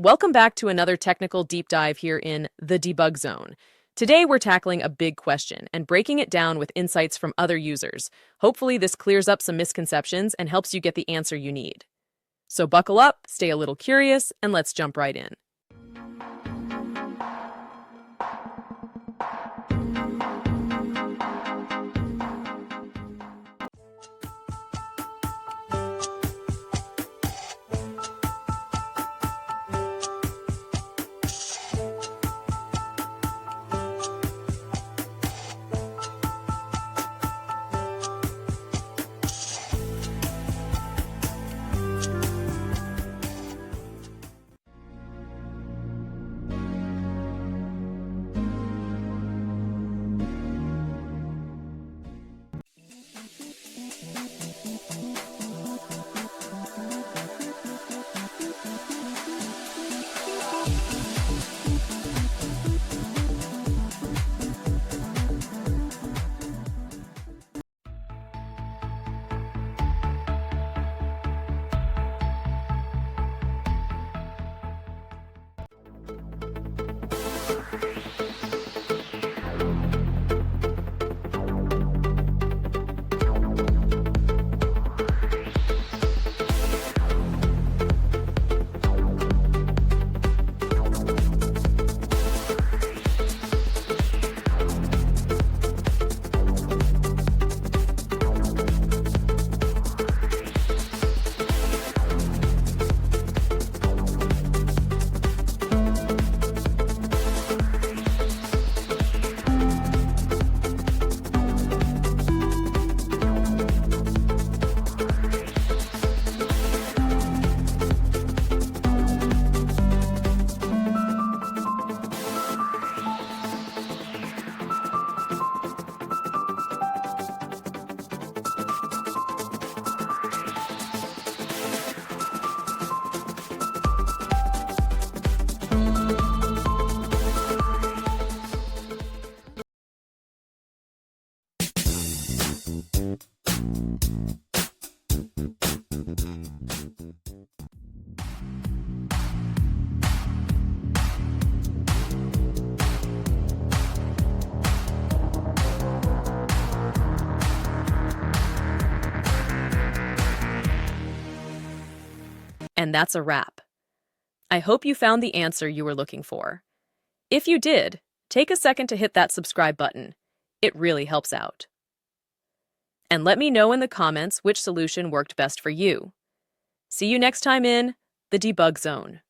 Welcome back to another technical deep dive here in the debug zone. Today we're tackling a big question and breaking it down with insights from other users. Hopefully this clears up some misconceptions and helps you get the answer you need. So buckle up, stay a little curious, and let's jump right in. And that's a wrap. I hope you found the answer you were looking for. If you did, take a second to hit that subscribe button. It really helps out. And let me know in the comments which solution worked best for you. See you next time in the debug zone.